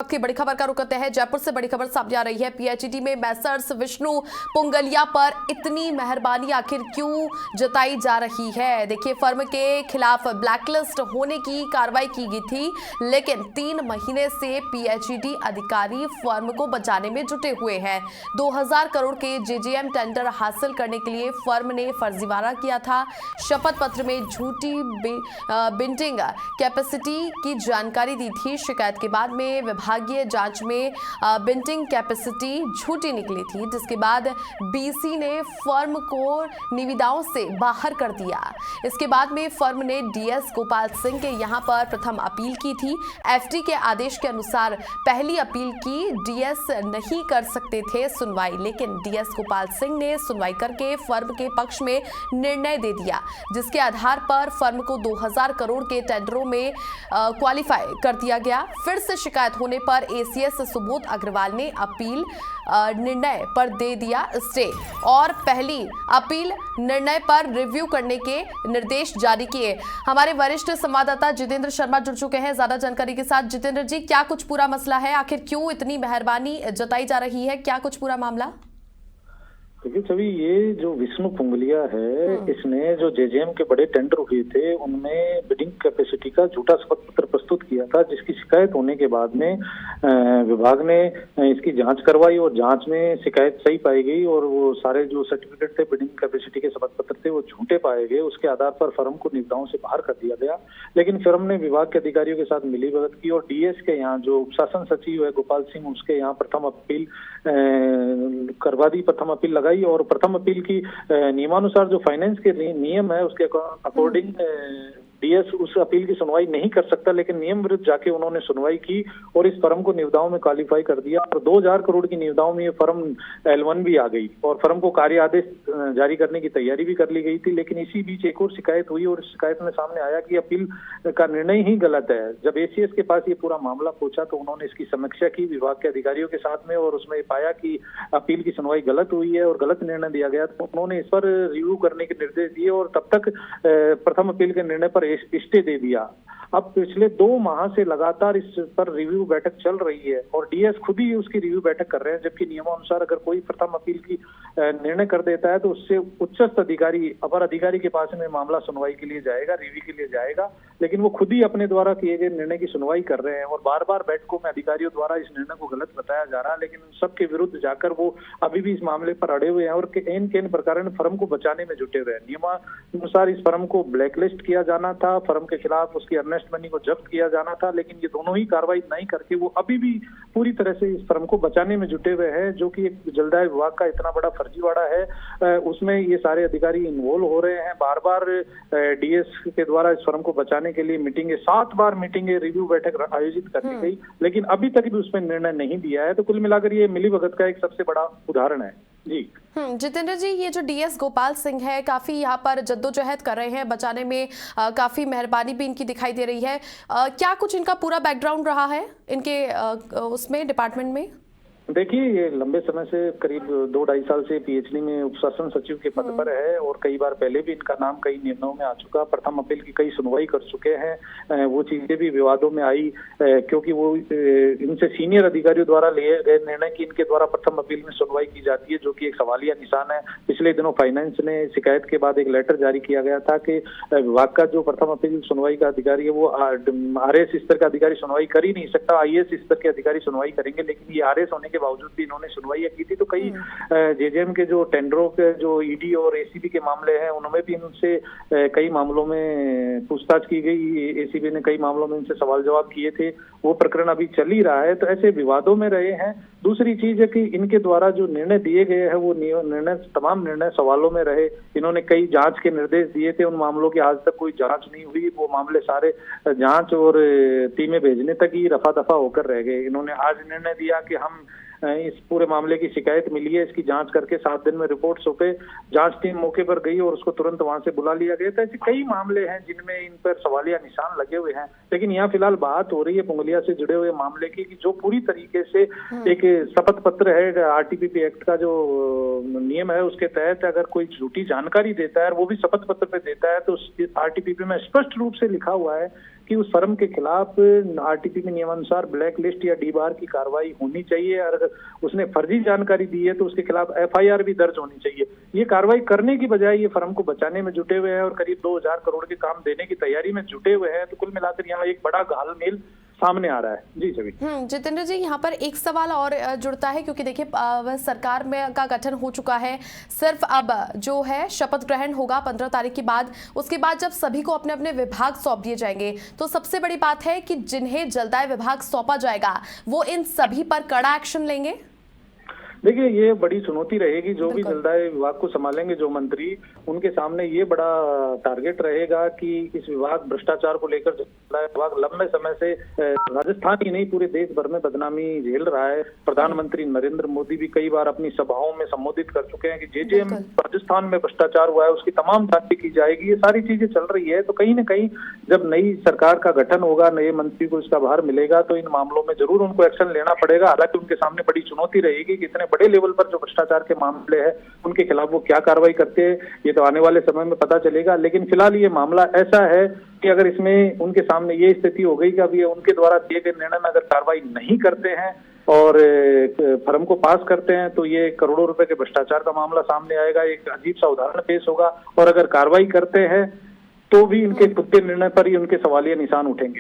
की बड़ी खबर का रुख करते हैं। जयपुर से बड़ी खबर सामने आ रही है। पीएचईडी में मैसर्स विष्णु पुंगलिया पर इतनी मेहरबानी आखिर क्यों जताई जा रही है। देखिए, फर्म के खिलाफ ब्लैकलिस्ट होने की कार्रवाई की गई थी, लेकिन 3 महीने से पीएचईडी अधिकारी फर्म को बचाने में जुटे हुए हैं। 2000 करोड़ के जेजेएम टेंडर हासिल करने के लिए फर्म ने फर्जीवाड़ा किया था। शपथ पत्र में झूठी बिल्डिंग कैपेसिटी की जानकारी दी थी। शिकायत के बाद में विभागीय जांच में बिल्डिंग कैपेसिटी झूठी निकली थी, जिसके बाद बीसी ने फर्म को निविदाओं से बाहर कर दिया। इसके बाद में फर्म ने डीएस गोपाल सिंह के यहां पर प्रथम अपील की थी। एफडी के आदेश के अनुसार पहली अपील की डीएस नहीं कर सकते थे सुनवाई, लेकिन डीएस गोपाल सिंह ने सुनवाई करके फर्म के पक्ष में निर्णय दे दिया, जिसके आधार पर फर्म को 2000 करोड़ के टेंडरों में क्वालिफाई कर दिया गया। फिर से शिकायत होने पर एसीएस सुबोध अग्रवाल ने अपील निर्णय पर दे दिया स्टे और पहली अपील निर्णय पर रिव्यू करने के निर्देश जारी किए। हमारे वरिष्ठ संवाददाता जितेंद्र शर्मा जुड़ चुके हैं ज्यादा जानकारी के साथ। जितेंद्र जी, क्या कुछ पूरा मसला है, आखिर क्यों इतनी मेहरबानी जताई जा रही है, क्या कुछ पूरा मामला? देखिए छवि, ये जो विष्णु पुंगलिया है, इसने जो जेजेएम के बड़े टेंडर हुए थे उनमें बिडिंग कैपेसिटी का झूठा शपथ पत्र प्रस्तुत किया था, जिसकी शिकायत होने के बाद में विभाग ने इसकी जांच करवाई और जांच में शिकायत सही पाई गई और वो सारे जो सर्टिफिकेट थे बिडिंग कैपेसिटी के शपथ पत्र थे वो झूठे पाए गए। उसके आधार पर फर्म को निविदाओं से बाहर कर दिया गया, लेकिन फर्म ने विभाग के अधिकारियों के साथ मिलीभगत की और डीएस के यहाँ जो शासन सचिव है गोपाल सिंह, उसके यहाँ प्रथम अपील करवा दी, प्रथम अपील लगाई और प्रथम अपील की नियमानुसार जो फाइनेंस के नियम है उसके अकॉर्डिंग डीएस उस अपील की सुनवाई नहीं कर सकता, लेकिन नियम विरुद्ध जाके उन्होंने सुनवाई की और इस फर्म को निविदाओं में क्वालिफाई कर दिया और 2000 करोड़ की निविदाओं में ये फर्म L1 भी आ गई और फर्म को कार्य आदेश जारी करने की तैयारी भी कर ली गई थी। लेकिन इसी बीच एक और शिकायत हुई और इस शिकायत में सामने आया कि अपील का निर्णय ही गलत है। जब एसीएस के पास ये पूरा मामला पहुंचा तो उन्होंने इसकी समीक्षा की विभाग के अधिकारियों के साथ में और उसमें पाया कि अपील की सुनवाई गलत हुई है और गलत निर्णय दिया गया, तो उन्होंने इस पर रिव्यू करने के निर्देश दिए और तब तक प्रथम अपील के निर्णय पर स्टे दे दिया। अब पिछले 2 माह से लगातार इस पर रिव्यू बैठक चल रही है और डीएस खुद ही उसकी रिव्यू बैठक कर रहे हैं, जबकि नियमानुसार अगर कोई प्रथम अपील की निर्णय कर देता है तो उससे उच्चस्थ अधिकारी, अपर अधिकारी के पास में मामला सुनवाई के लिए जाएगा, रिव्यू के लिए जाएगा, लेकिन वो खुद ही अपने द्वारा किए गए निर्णय की सुनवाई कर रहे हैं और बार बार बैठकों में अधिकारियों द्वारा इस निर्णय को गलत बताया जा रहा है, लेकिन सबके विरुद्ध जाकर वो अभी भी इस मामले पर अड़े हुए हैं और केन प्रकार फर्म को बचाने में जुटे हुए हैं। नियमानुसार इस फर्म को ब्लैकलिस्ट किया जाना था, फर्म के खिलाफ उसकी अर्नेस्ट मनी को जब्त किया जाना था, लेकिन ये दोनों ही कार्रवाई नहीं करके वो अभी भी पूरी तरह से इस फर्म को बचाने में जुटे हुए हैं, जो कि एक जलदाय विभाग का इतना बड़ा फर्जीवाड़ा है। उसमें ये सारे अधिकारी इन्वॉल्व हो रहे हैं। बार बार डीएस के द्वारा इस फर्म को बचाने के लिए मीटिंगें, 7 बार मीटिंगें, रिव्यू बैठक आयोजित करनी गई, लेकिन अभी तक भी उसमें निर्णय नहीं दिया है। तो कुल मिलाकर ये मिलीभगत का एक सबसे बड़ा उदाहरण है। जी जितेंद्र जी, ये जो डीएस गोपाल सिंह है काफी यहाँ पर जद्दोजहद कर रहे हैं बचाने में, काफी मेहरबानी भी इनकी दिखाई दे रही है। क्या कुछ इनका पूरा बैकग्राउंड रहा है इनके उसमें डिपार्टमेंट में? देखिए, ये लंबे समय से करीब 2-2.5 साल से पीएचडी में उपशासन सचिव के पद पर है और कई बार पहले भी इनका नाम कई निर्णयों में आ चुका। प्रथम अपील की कई सुनवाई कर चुके हैं। वो चीजें भी विवादों में आई क्योंकि वो इनसे सीनियर अधिकारियों द्वारा लिए गए निर्णय की इनके द्वारा प्रथम अपील में सुनवाई की जाती है, जो कि एक सवालिया निशान है। पिछले दिनों फाइनेंस ने शिकायत के बाद एक लेटर जारी किया गया था कि विभाग का जो प्रथम अपील सुनवाई का अधिकारी है वो आरएस स्तर का अधिकारी सुनवाई कर ही नहीं सकता, आईएएस स्तर के अधिकारी सुनवाई करेंगे, लेकिन ये आरएस होने के बावजूद भी इन्होंने सुनवाई की थी। तो कई जेजेएम के जो टेंडरों के जो ईडी और एसीबी के मामले हैं उनमें भी इनसे कई मामलों में पूछताछ की गई। एसीबी ने कई मामलों में इनसे सवाल जवाब किए थे, वो प्रकरण अभी चल ही रहा है। तो ऐसे विवादों में रहे हैं। दूसरी चीज है कि इनके द्वारा जो निर्णय दिए गए हैं वो तमाम निर्णय सवालों में रहे। इन्होंने कई जांच के निर्देश दिए थे, उन मामलों की आज तक कोई जांच नहीं हुई। वो मामले सारे जांच और टीमें भेजने तक ही रफा दफा होकर रह गए। इन्होंने आज निर्णय दिया कि हम इस पूरे मामले की शिकायत मिली है, इसकी जांच करके 7 दिन में रिपोर्ट सौंपे। जांच टीम मौके पर गई और उसको तुरंत वहां से बुला लिया गया था। ऐसे कई मामले हैं जिनमें इन पर सवालिया निशान लगे हुए हैं, लेकिन यहाँ फिलहाल बात हो रही है पुंगलिया से जुड़े हुए मामले की, जो पूरी तरीके से एक शपथ पत्र है, आरटीपीपी एक्ट का जो नियम है उसके तहत अगर कोई झूठी जानकारी देता है और वो भी शपथ पत्र पे देता है तो आरटीपीपी में स्पष्ट रूप से लिखा हुआ है कि उस फर्म के खिलाफ आरटीपी में नियमानुसार ब्लैक लिस्ट या डी बार की कार्रवाई होनी चाहिए। और अगर उसने फर्जी जानकारी दी है तो उसके खिलाफ एफआईआर भी दर्ज होनी चाहिए। ये कार्रवाई करने की बजाय ये फर्म को बचाने में जुटे हुए हैं और करीब 2000 करोड़ के काम देने की तैयारी में जुटे हुए हैं। तो कुल मिलाकर यहाँ एक बड़ा घालमेल सामने आ रहा है। जी सभी। जितेंद्र जी, यहाँ पर एक सवाल और जुड़ता है, क्योंकि देखिए वह सरकार में का गठन हो चुका है, सिर्फ अब जो है शपथ ग्रहण होगा 15 तारीख के बाद। उसके बाद जब सभी को अपने अपने विभाग सौंप दिए जाएंगे तो सबसे बड़ी बात है कि जिन्हें जलदाय विभाग सौंपा जाएगा वो इन सभी पर कड़ा एक्शन लेंगे। देखिए, ये बड़ी चुनौती रहेगी। जो भी जलदाय विभाग को संभालेंगे जो मंत्री, उनके सामने ये बड़ा टारगेट रहेगा कि इस विभाग भ्रष्टाचार को लेकर जलदाय विभाग लंबे समय से राजस्थान ही नहीं पूरे देश भर में बदनामी झेल रहा है। प्रधानमंत्री नरेंद्र मोदी भी कई बार अपनी सभाओं में संबोधित कर चुके हैं कि जेजेएम राजस्थान में भ्रष्टाचार हुआ है उसकी तमाम जांच की जाएगी। ये सारी चीजें चल रही है। तो कहीं न कहीं जब नई सरकार का गठन होगा, नए मंत्री को इसका भार मिलेगा, तो इन मामलों में जरूर उनको एक्शन लेना पड़ेगा। हालांकि उनके सामने बड़ी चुनौती रहेगी कि इतने बड़े लेवल पर जो भ्रष्टाचार के मामले हैं उनके खिलाफ वो क्या कार्रवाई करते हैं, ये तो आने वाले समय में पता चलेगा। लेकिन फिलहाल ये मामला ऐसा है कि अगर इसमें उनके सामने ये स्थिति हो गई कि अब ये उनके द्वारा दिए गए निर्णय में अगर कार्रवाई नहीं करते हैं और फर्म को पास करते हैं तो ये करोड़ों रुपए के भ्रष्टाचार का मामला सामने आएगा। एक अजीब सा उदाहरण पेश होगा। और अगर कार्रवाई करते हैं तो भी इनके खुद के निर्णय पर ही उनके सवालिया निशान उठेंगे।